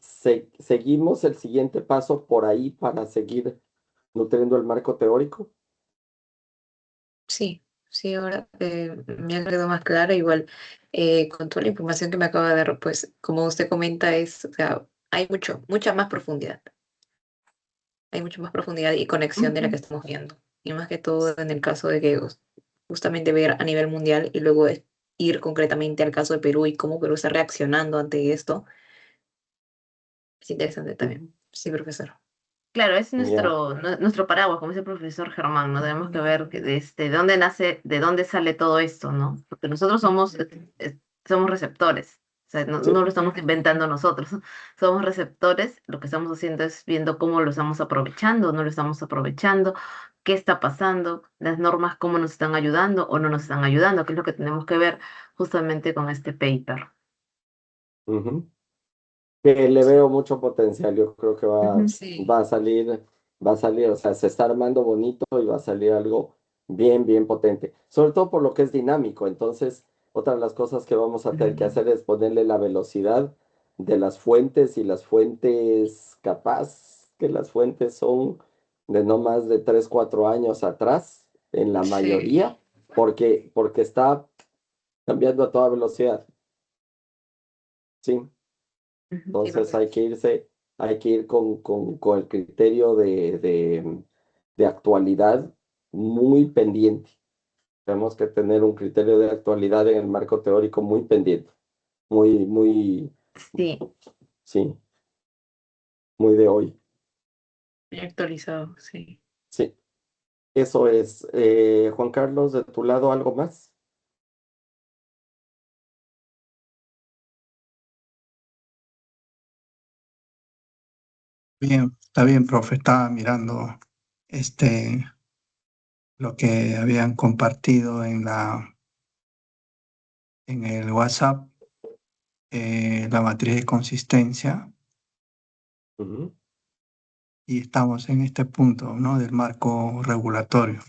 seguimos el siguiente paso por ahí para seguir nutriendo el marco teórico. sí, sí, ahora me ha quedado más clara. Igual, con toda la información que me acaba de dar, pues, como usted comenta, o sea, hay mucha más profundidad. Hay mucha más profundidad y conexión de la que Ujú. estamos viendo. Y más que todo en el caso de que justamente ver a nivel mundial y luego ir concretamente al caso de Perú y cómo Perú está reaccionando ante esto, es interesante también. Ujú. Sí, profesor. Claro, es Ya, nuestro paraguas, como dice el profesor Germán, ¿no? Tenemos que ver que de dónde nace, de dónde sale todo esto, ¿no? Porque nosotros somos receptores, o sea, sí. no lo estamos inventando nosotros, somos receptores, lo que estamos haciendo es viendo cómo lo estamos aprovechando, no lo estamos aprovechando, qué está pasando, las normas, cómo nos están ayudando o no nos están ayudando, que es lo que tenemos que ver justamente con este paper. Ujú. Que le veo mucho potencial. Yo creo que Ujú. va Sí. a salir, o sea, se está armando bonito y va a salir algo bien, bien potente. Sobre todo por lo que es dinámico. Entonces, otra de las cosas que vamos a tener que hacer es ponerle la velocidad de las fuentes, y las fuentes, capaz que las fuentes son de no más de 3 4 años atrás, en la Sí. mayoría, porque está cambiando a toda velocidad. Sí. Ujú. Sí, Entonces profesor. hay que ir con el criterio de actualidad muy pendiente. Tenemos que tener un criterio de actualidad en el marco teórico muy pendiente, muy, Sí. sí, muy de hoy. Bien actualizado, sí. Sí, eso es. Juan Carlos, de tu lado, ¿algo más? Bien, está bien, profe. Estaba mirando este, lo que habían compartido en el WhatsApp, la matriz de consistencia, Ujú. y estamos en este punto, ¿no? Del marco regulatorio.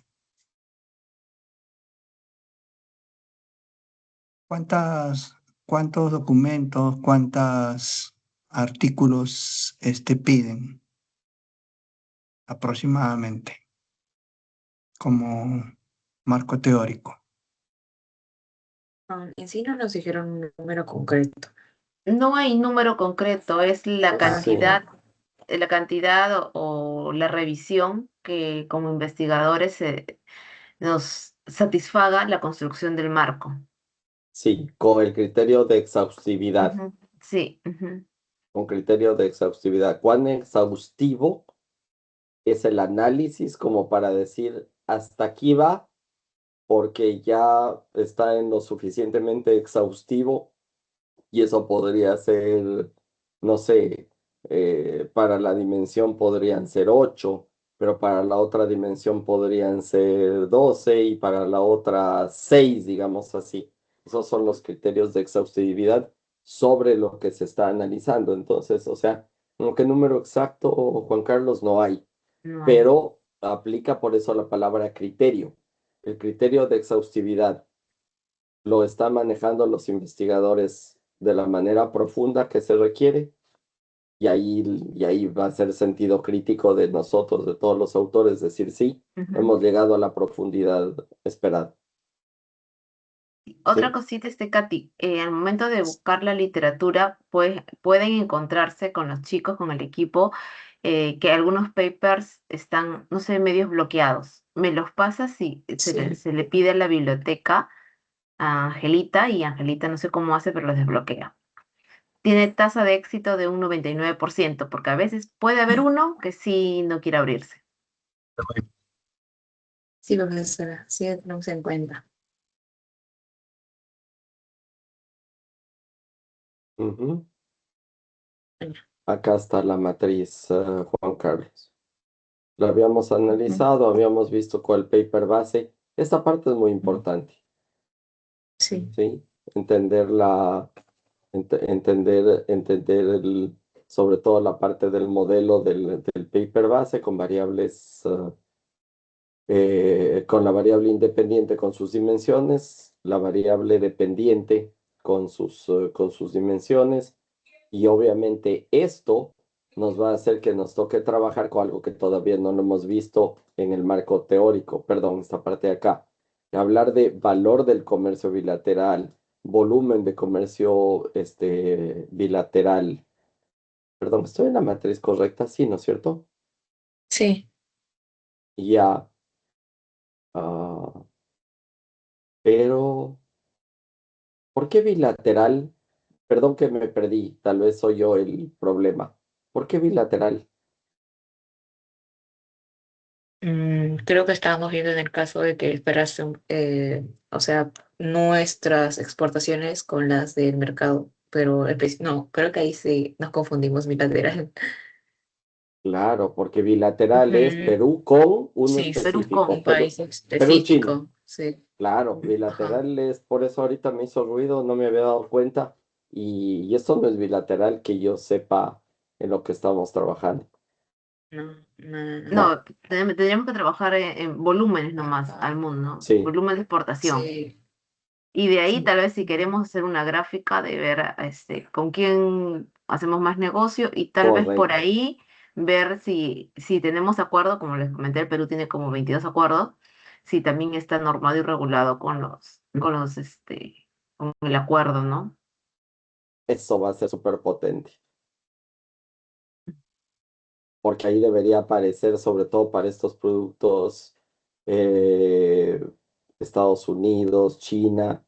¿Cuántas, cuántos documentos, cuántos artículos piden aproximadamente como marco teórico? En sí no nos dijeron un número concreto. No hay número concreto, es Sí, la cantidad o la revisión que como investigadores nos satisfaga la construcción del marco. sí, con el criterio de exhaustividad, Ujú. Sí, ujú. con criterio de exhaustividad. ¿Cuán exhaustivo es el análisis como para decir hasta aquí va, porque ya está en lo suficientemente exhaustivo, y eso podría ser, no sé, para la dimensión podrían ser 8, pero para la otra dimensión podrían ser 12 y para la otra 6, digamos así. Esos son los criterios de exhaustividad sobre lo que se está analizando. Entonces, o sea, ¿qué número exacto, Juan Carlos? No hay, No hay. pero aplica por eso la palabra criterio. El criterio de exhaustividad lo están manejando los investigadores de la manera profunda que se requiere, y ahí va a ser sentido crítico de nosotros, de todos los autores, decir sí, Ujú. hemos llegado a la profundidad esperada. Otra ¿Sí? cosita, Katy, al momento de buscar la literatura, pues pueden encontrarse con los chicos, con el equipo, que algunos papers están, no sé, medios bloqueados. Me los pasa si Sí. se le pide a la biblioteca a Angelita y Angelita no sé cómo hace, pero los desbloquea. Tiene tasa de éxito de un 99%, porque a veces puede haber uno que sí no quiere abrirse. Sí, profesora, sí, lo tenemos en cuenta. Ujú. Acá está la matriz, Juan Carlos. Lo habíamos Ujú. analizado, habíamos visto cuál paper base. Esta parte es muy importante, Sí. ¿sí? Entender entender sobre todo la parte del modelo del paper base con variables, con la variable independiente con sus dimensiones, la variable dependiente con sus dimensiones, y obviamente esto nos va a hacer que nos toque trabajar con algo que todavía no lo hemos visto en el marco teórico, perdón, esta parte de acá. Hablar de valor del comercio bilateral, volumen de comercio bilateral. Perdón, estoy en la matriz correcta, sí, ¿no es cierto? Sí. Ya, ah, pero ¿por qué bilateral? Perdón que me perdí, tal vez soy yo el problema. ¿Por qué bilateral? Creo que estábamos viendo en el caso de que esperase, o sea, nuestras exportaciones con las del mercado, pero no, creo que ahí sí nos confundimos bilateral. Claro, porque bilateral es Ujú. Perú con uno Sí, Perú específico, un con. Perú, país Perú-China. específico, sí. Claro, Ajá. bilateral es, por eso ahorita me hizo ruido, no me había dado cuenta. Y esto no es bilateral que yo sepa en lo que estamos trabajando. No, no, no. No, No, tendríamos que trabajar en volúmenes nomás al mundo, ¿no? sí, Volumen de exportación. Sí, Y de ahí, sí, tal vez, si queremos hacer una gráfica de ver con quién hacemos más negocio y tal vez por correcto. ahí ver si tenemos acuerdo, como les comenté, el Perú tiene como 22 acuerdos, si también está normado y regulado con el acuerdo, ¿no? Eso va a ser súper potente, porque ahí debería aparecer, sobre todo para estos productos, eh, Estados Unidos, China,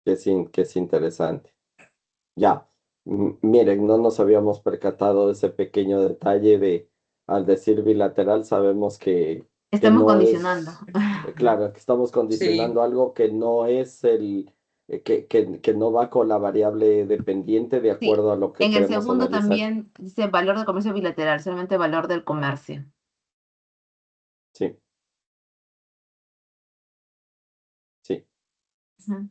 que es interesante. Ya, miren, no nos habíamos percatado de ese pequeño detalle de, al decir bilateral, sabemos que Estamos no condicionando. es, claro, que estamos sí. condicionando algo que no es que no va con la variable dependiente de Sí, acuerdo a lo que en el queremos segundo analizar. también dice valor del comercio bilateral, solamente valor del comercio. Sí, sí, Ujú.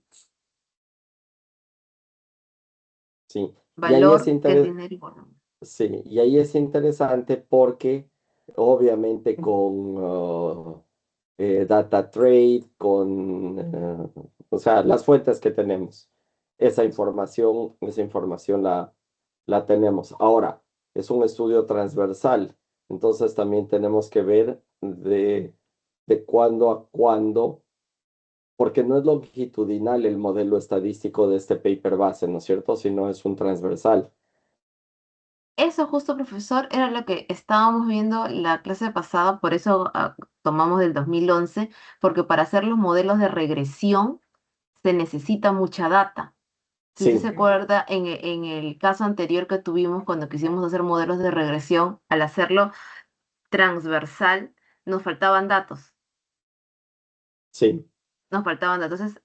sí. Y ahí es Valor, que es dinero y volumen. sí, y ahí es interesante porque obviamente con data trade, o sea, las fuentes que tenemos, esa información la tenemos. Ahora, es un estudio transversal, entonces también tenemos que ver de cuándo a cuándo, porque no es longitudinal el modelo estadístico de este paper base, ¿no es cierto? Sino es un transversal. Eso justo, profesor, era lo que estábamos viendo la clase pasada, por eso tomamos del 2011, porque para hacer los modelos de regresión se necesita mucha data. Si usted se Sí, acuerda, en el caso anterior que tuvimos cuando quisimos hacer modelos de regresión, al hacerlo transversal, nos faltaban datos. sí, Nos faltaban datos. Entonces,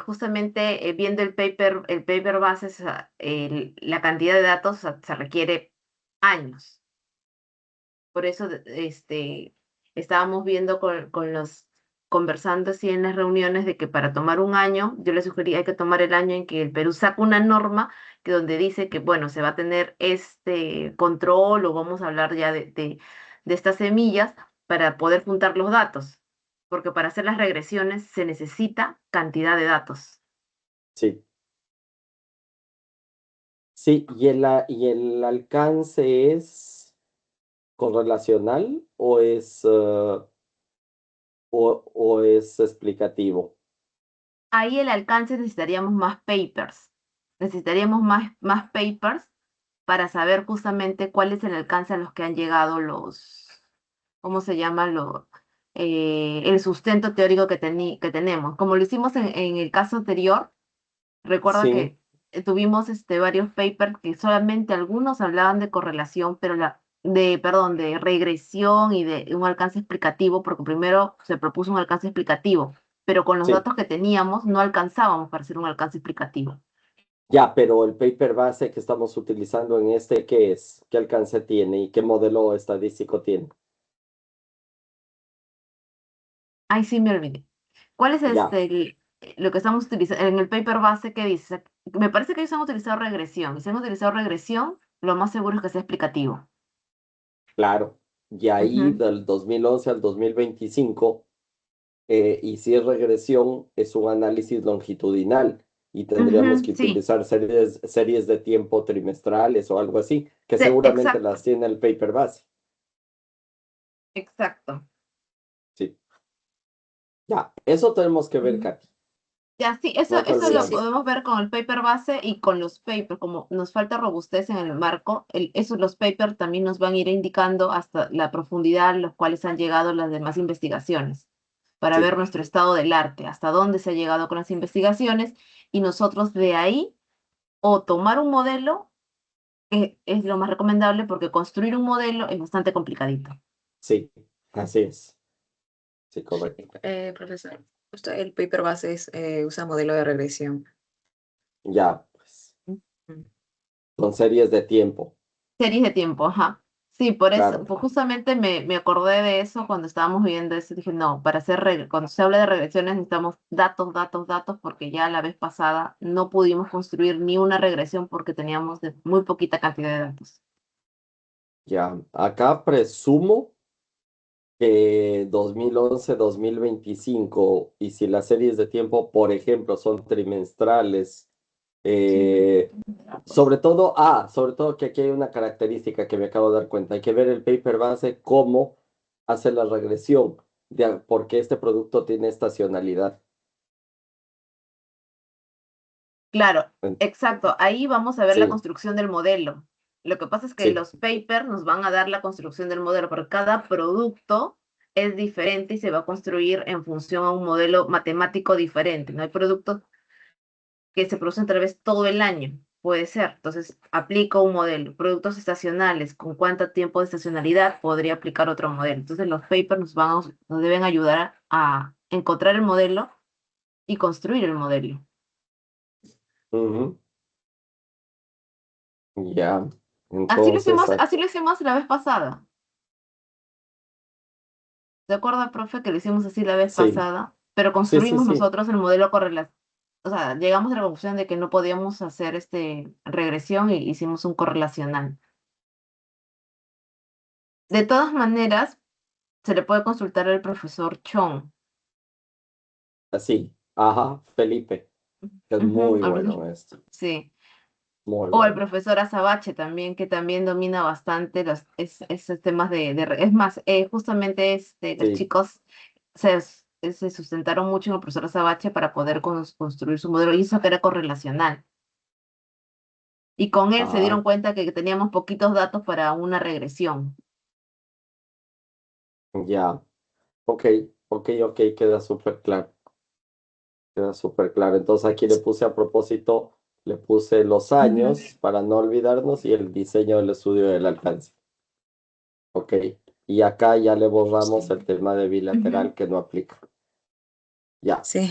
justamente viendo el paper base, o sea, la cantidad de datos, o sea, se requiere años. Por eso estábamos viendo conversando así en las reuniones de que para tomar un año, yo le sugería hay que tomar el año en que el Perú saca una norma que donde dice que, bueno, se va a tener este control o vamos a hablar ya de estas semillas para poder juntar los datos, porque para hacer las regresiones se necesita cantidad de datos. sí. Sí, y el alcance es correlacional o es explicativo. Ahí el alcance necesitaríamos más papers. Necesitaríamos más papers para saber justamente cuál es el alcance a los que han llegado ¿cómo se llama? El sustento teórico que tenemos. Como lo hicimos en el caso anterior, recuerda Sí, que tuvimos varios papers que solamente algunos hablaban de correlación, pero perdón, de regresión y de un alcance explicativo, porque primero se propuso un alcance explicativo, pero con los sí, datos que teníamos no alcanzábamos para hacer un alcance explicativo. Ya, pero el paper base que estamos utilizando en este, ¿qué es? ¿Qué alcance tiene y qué modelo estadístico tiene? Ay, sí, me olvidé. ¿Cuál es Ya, lo que estamos utilizando en el paper base que dice? Me parece que ellos han utilizado regresión. Y si han utilizado regresión, lo más seguro es que sea explicativo. claro. Y ahí Ujú, del 2011 al 2025, y si es regresión, es un análisis longitudinal y tendríamos ujú, que sí, utilizar series de tiempo trimestrales o algo así, que seguramente exacto, las tiene el paper base. exacto. Sí, ya, eso tenemos que ver, Ujú. Katy. Ya, sí, No hay que eso Sí, lo sí. olvidarnos. podemos ver con el paper base y con los papers, como nos falta robustez en el marco, los papers también nos van a ir indicando hasta la profundidad a los cuales han llegado las demás investigaciones, para Sí, ver nuestro estado del arte, hasta dónde se ha llegado con las investigaciones, y nosotros de ahí o tomar un modelo, que es lo más recomendable, porque construir un modelo es bastante complicadito. sí, así es. Sí, Sí, correcto. profesor. Justo el paper base usa modelo de regresión. Ya, pues, Ujú. son series de tiempo, Series de tiempo, ajá. Sí, por eso, claro. pues justamente me acordé de eso cuando estábamos viendo eso. Dije, no, cuando se habla de regresiones necesitamos datos, datos, datos, porque ya la vez pasada no pudimos construir ni una regresión porque teníamos muy poquita cantidad de datos. Ya, acá presumo que 2011, 2025, y si las series de tiempo, por ejemplo, son trimestrales, sobre todo que aquí hay una característica que me acabo de dar cuenta, hay que ver el paper base cómo hace la regresión, porque este producto tiene estacionalidad. Claro, En- exacto. Ahí vamos a ver la Sí, construcción del modelo. Lo que pasa es que sí, los papers nos van a dar la construcción del modelo, porque cada producto es diferente y se va a construir en función a un modelo matemático diferente. No hay productos que se producen tal vez todo el año, puede ser. Entonces, aplico un modelo. Productos estacionales, ¿con cuánto tiempo de estacionalidad podría aplicar otro modelo? Entonces, los papers nos deben ayudar a encontrar el modelo y construir el modelo. ujú, ya. Entonces, Así lo hicimos la vez pasada. ¿De acuerdo, profe, que lo hicimos así la vez sí, pasada? Pero sí, sí, construimos sí, nosotros el modelo correlativo. O sea, llegamos a la conclusión de que no podíamos hacer regresión y hicimos un correlacional. De todas maneras, se le puede consultar al profesor Chong. así, ajá, Felipe, que es Ujú, muy bueno en esto, sí. muy O al bueno. profesor Azabache también, que también domina bastante esos temas Es más, justamente los Sí, chicos se sustentaron mucho en el profesor Azabache para poder construir su modelo y eso que era correlacional. Y con él se ah, dieron cuenta que teníamos poquitos datos para una regresión. ya, ok, ok, queda súper claro. Queda súper claro. Entonces aquí le puse a propósito, le puse los Ujú, años para no olvidarnos y el diseño del estudio del alcance. Ok. Y acá ya le borramos el Sí. tema de ujú. bilateral que no aplica. Ya, Sí,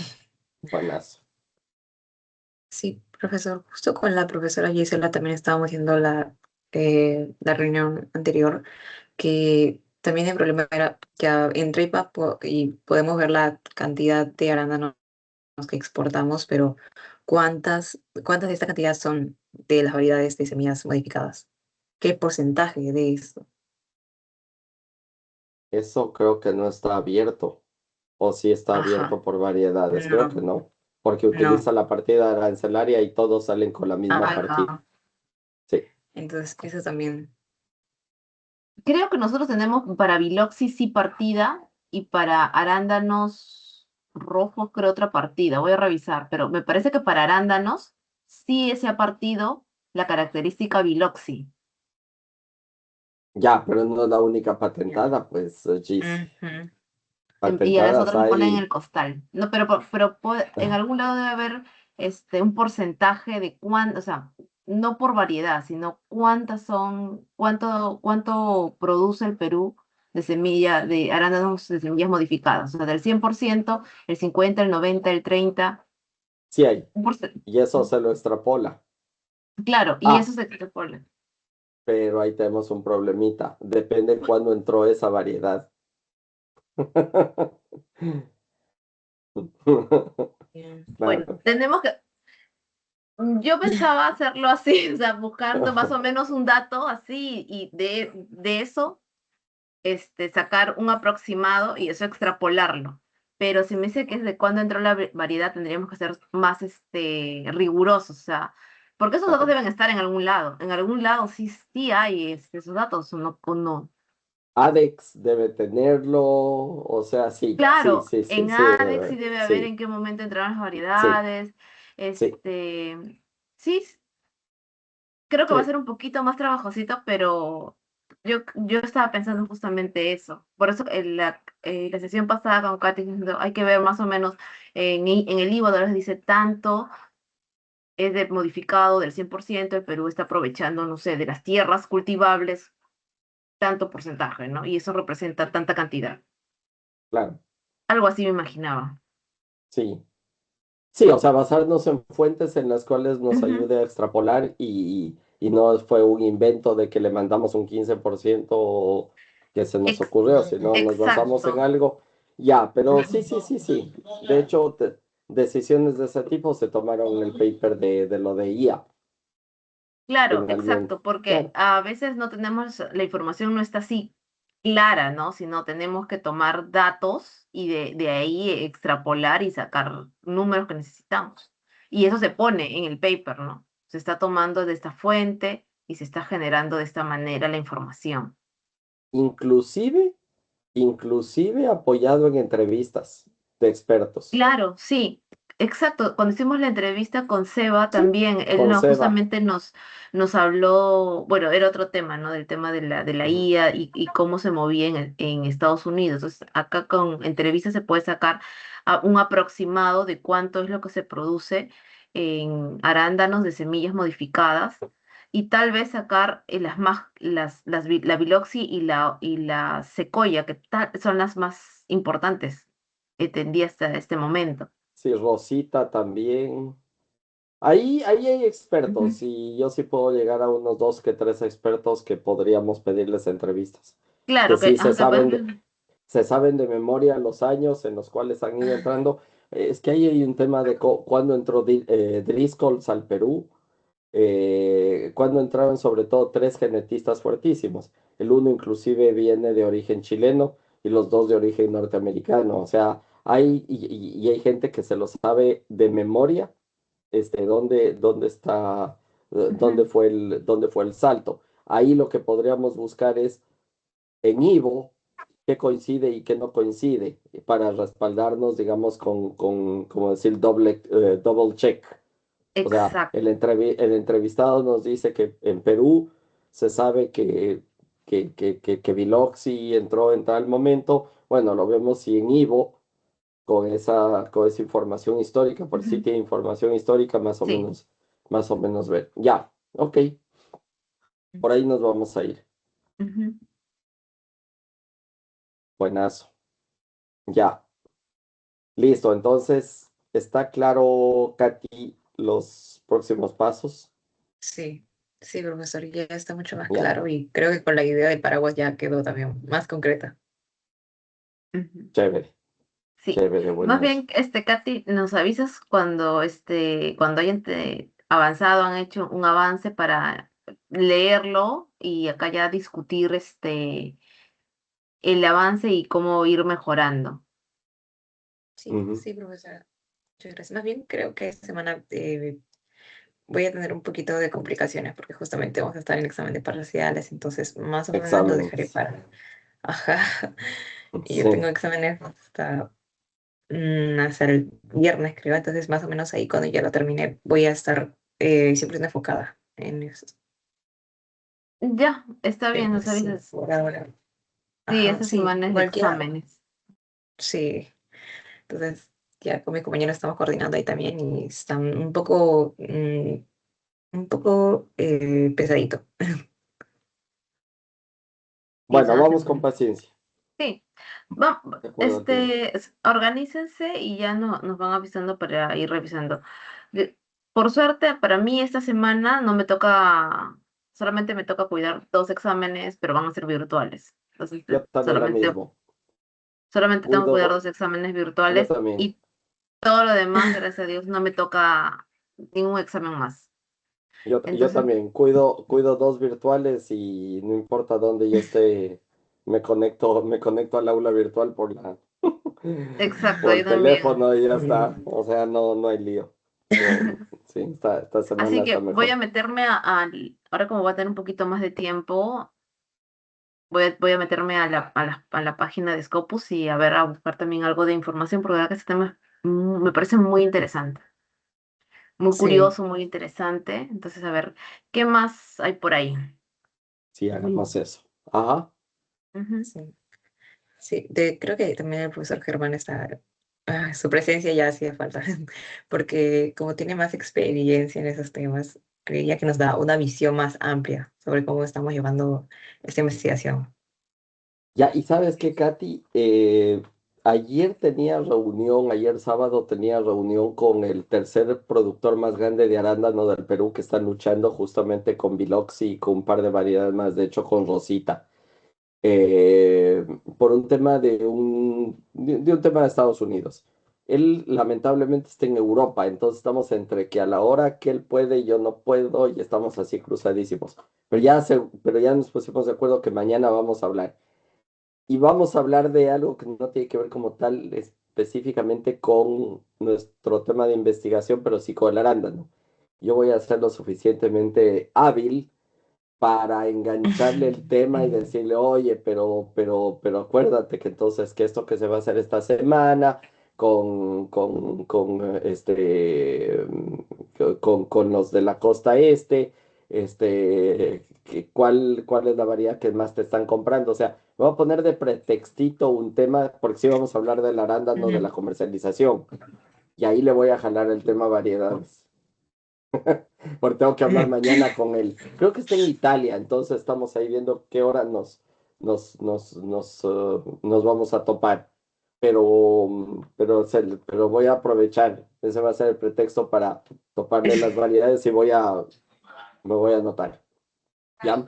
buenazo. sí, profesor. Justo con la profesora Gisela también estábamos haciendo la reunión anterior, que también el problema era que en Tripa y podemos ver la cantidad de arándanos que exportamos, pero ¿cuántas de esta cantidad son de las variedades de semillas modificadas? ¿Qué porcentaje de esto? Eso creo que no está abierto. O sí está Ajá, abierto por variedades. Creo que no, no. Porque no, utiliza la partida arancelaria y todos salen con la misma partida. ajá. Sí. Entonces, eso también. Creo que nosotros tenemos para Biloxi sí partida y para arándanos rojos creo otra partida. Voy a revisar, pero me parece que para arándanos sí se ha partido la característica Biloxi. Ya, pero no es la única patentada, pues, Gis. Ujú. Y a las Patentadas otras las ponen en hay. el costal. No, pero en algún lado debe haber un porcentaje de cuánto, o sea, no por variedad, sino cuánto produce el Perú de arándanos de semillas modificadas. O sea, del 100%, el 50, el 90, el 30. Sí hay. un porce- Y eso se lo extrapola. Claro, y Ah, eso se extrapola. pero ahí tenemos un problemita. Depende cuándo entró esa variedad. Bien. Bueno, Claro. tenemos que, yo pensaba hacerlo así, o sea, buscando más o menos un dato así y de eso sacar un aproximado y eso extrapolarlo. Pero si me dice que es de cuándo entró la variedad, tendríamos que ser más rigurosos, o sea, porque esos datos Claro. deben estar en algún lado. En algún lado sí, sí hay esos datos, o no. ADEX debe tenerlo, o sea, sí, sí, Claro, sí, sí, en sí, ADEX sí debe haber sí, en qué momento entraron las sí, variedades. sí, Sí, creo que va a sí. ser un poquito más trabajosito, pero yo estaba pensando justamente eso. Por eso la sesión pasada con Katy diciendo, hay que ver más o menos en el IVA les dice tanto es de modificado del 100%, el Perú está aprovechando, no sé, de las tierras cultivables tanto porcentaje, ¿no? Y eso representa tanta cantidad. Claro, Algo así me imaginaba. sí. Sí, o sea, basarnos en fuentes en las cuales nos Ujú. ayude a extrapolar y no fue un invento de que le mandamos un 15% que se nos Ex- ocurrió, sino nos basamos en exacto. algo. Ya, pero sí, sí, sí, sí. De hecho, decisiones de ese tipo se tomaron en el paper de lo de IA, Claro, finalmente. exacto, porque Claro. a veces no tenemos, la información no está así clara, ¿no? Sino tenemos que tomar datos y de ahí extrapolar y sacar números que necesitamos. Y eso se pone en el paper, ¿no? Se está tomando de esta fuente y se está generando de esta manera la información. Inclusive, inclusive apoyado en entrevistas de expertos. Claro, sí, exacto. Cuando hicimos la entrevista con Seba Sí, también, él con no, Seba. justamente nos habló, bueno, era otro tema, ¿no? Del tema de la Ujú. IA y cómo se movía en Estados Unidos. Entonces, acá con entrevistas se puede sacar un aproximado de cuánto es lo que se produce en arándanos de semillas modificadas y tal vez sacar la biloxi y la secoya, que son las más importantes entendí hasta este momento. Sí, Rosita también. Ahí hay Ujú. expertos y yo sí puedo llegar a unos dos que tres expertos que podríamos pedirles entrevistas, que Claro que, sí se capaz. saben se saben de memoria los años en los cuales han ido entrando. Es que ahí hay un tema de cuándo entró Driscoll al Perú, cuando entraron sobre todo tres genetistas fuertísimos. El uno inclusive viene de origen chileno y los dos de origen norteamericano. O sea, y hay gente que se lo sabe de memoria, dónde está, Ujú, dónde fue el salto. Ahí lo que podríamos buscar es en Ivo qué coincide y qué no coincide para respaldarnos, digamos, como decir, double check. O sea, exacto. el entrevistado nos dice que en Perú se sabe que Biloxi entró en tal momento. Bueno, lo vemos si en Ivo, con esa información histórica, por si Ujú, tiene información histórica, sí. más o menos ver. Ya, ok, por ahí nos vamos a ir. Ujú. Buenazo. Ya, listo. Entonces, ¿está claro, Katy, los próximos pasos? Sí, sí, profesor, ya está mucho más Ya, claro y creo que con la idea del paraguas ya quedó también más concreta. Ujú. chévere, Sí. chévere, Más buenazo. bien, Katy, nos avisas cuando hayan avanzado, han hecho un avance para leerlo y acá ya discutir el avance y cómo ir mejorando. Sí, Ujú. sí, profesora. Muchas gracias. Más bien creo que esta semana voy a tener un poquito de complicaciones porque justamente vamos a estar en examen de parciales, entonces más o menos lo dejaré Exámenes. para... Ajá. Y yo Sí, tengo exámenes hasta el viernes, creo, entonces más o menos ahí cuando ya lo termine voy a estar siempre enfocada en eso. Ya, está bien, Pero nos sí, avisas. por ahora. Sí, Ajá, esta sí, semana es de cualquiera, exámenes. sí. Entonces ya con mis compañeros estamos coordinando ahí también y están un poco pesadito. bueno, Quizás vamos con paciencia, sí. de acuerdo al tiempo. Organícense y ya nos van avisando para ir revisando. De- Por suerte, para mí esta semana no me toca, solamente me toca cuidar 2 exámenes, pero van a ser virtuales. Entonces, Yo también lo mismo. solamente tengo que cuidar Cuido, 2 exámenes yo virtuales también. y todo lo demás, gracias a Dios, no me toca ningún examen más. Yo Entonces, también cuido dos virtuales y no importa dónde yo esté, me conecto al aula virtual exacto, por yo el también. teléfono y ya está. O sea, no hay lío. Sí, esta semana Así está que voy a mejor. meterme ahora como voy a tener un poquito más de tiempo, voy a meterme a la página de Scopus y a ver, a buscar también algo de información, porque la verdad que este tema me parece muy interesante, muy Sí, curioso, muy interesante. Entonces, a ver, ¿qué más hay por ahí? Sí, hagamos eso. Ajá. Ujú. sí. Sí, creo que también el profesor Germán está, su presencia ya hacía falta, porque como tiene más experiencia en esos temas, creía que nos da una visión más amplia sobre cómo estamos llevando esta investigación. Ya, y sabes qué, Katy, ayer sábado tenía reunión con el tercer productor más grande de arándano del Perú que están luchando justamente con Biloxi y con un par de variedades más, de hecho con Rosita, eh, por un tema de un tema de Estados Unidos. Él lamentablemente está en Europa, entonces estamos entre que a la hora que él puede yo no puedo y estamos así cruzadísimos. Pero ya nos pusimos de acuerdo que mañana vamos a hablar. Y vamos a hablar de algo que no tiene que ver como tal específicamente con nuestro tema de investigación, pero sí con el arándano. Yo voy a ser lo suficientemente hábil para engancharle el tema y decirle, oye, pero acuérdate que entonces que esto que se va a hacer esta semana con los de la costa este, ¿cuál es la variedad que más te están comprando? O sea, me voy a poner de pretextito un tema, porque sí vamos a hablar del arándano, de Ujú. la comercialización, y ahí le voy a jalar el tema variedades. Porque tengo que hablar mañana con él. Creo que está en Italia, entonces estamos ahí viendo qué hora nos vamos a topar. Pero voy a aprovechar. Ese va a ser el pretexto para toparle las variedades y me voy a anotar. ¿Ya?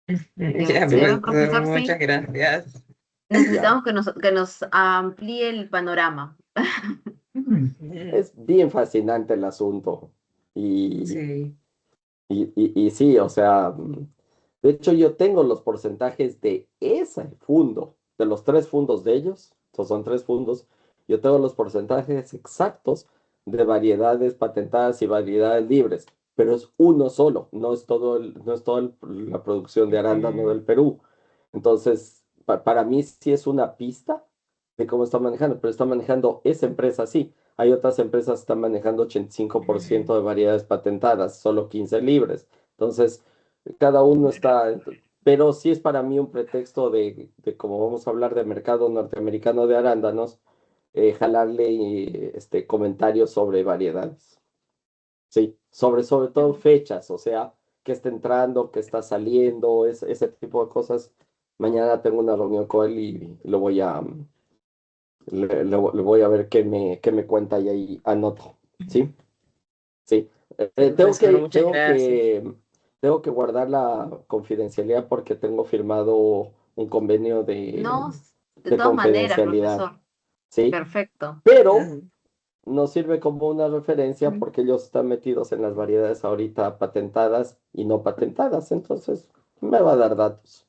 Ya, Ya, ya ve, ¿Sí? profesor, muchas sí. gracias. Ya. Necesitamos que nos amplíe el panorama. Es bien fascinante el asunto. Y, Sí. y sí, o sea, de hecho yo tengo los porcentajes de ese fondo, de los tres fondos de ellos, estos son tres fondos, yo tengo los porcentajes exactos de variedades patentadas y variedades libres, pero es uno solo, no es toda la producción de arándano Ujú. del Perú. Entonces, para mí sí es una pista de cómo está manejando, pero está manejando esa empresa sí. Hay otras empresas que están manejando 85% de variedades patentadas, solo 15 libres. Entonces, cada uno está, pero sí es para mí un pretexto de como vamos a hablar de mercado norteamericano de arándanos, jalarle comentarios sobre variedades. Sí, sobre todo fechas, o sea, qué está entrando, qué está saliendo, ese tipo de cosas. Mañana tengo una reunión con él y le voy a ver qué me cuenta y ahí anoto. ¿Sí? Sí. Sí, Tengo profesor, que, muchas tengo gracias. que, tengo que guardar la confidencialidad porque tengo firmado un convenio No, de de todas maneras, confidencialidad. profesor. ¿Sí? Perfecto. Pero Ujú. nos sirve como una referencia Ujú. porque ellos están metidos en las variedades ahorita patentadas y no patentadas. Entonces, me va a dar datos.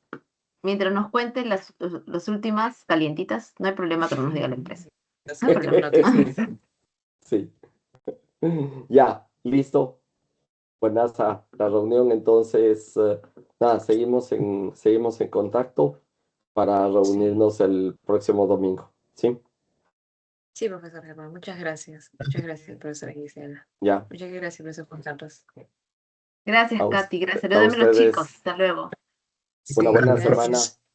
Mientras nos cuente las últimas calientitas, no hay problema que no nos diga la empresa. Las No hay últimas problema. noticias. Sí. Ya, listo. Buenas la reunión, entonces, nada, seguimos en contacto para Sí. reunirnos el próximo domingo, ¿sí? Sí, profesor Germán, muchas gracias. Muchas gracias, profesora Gisela. Ya, Muchas gracias, profesor Juan Carlos. Gracias, a, us- Katy. Gracias. a Salúdame a los chicos. ustedes Hasta luego. una Sí, buena semana. gracias.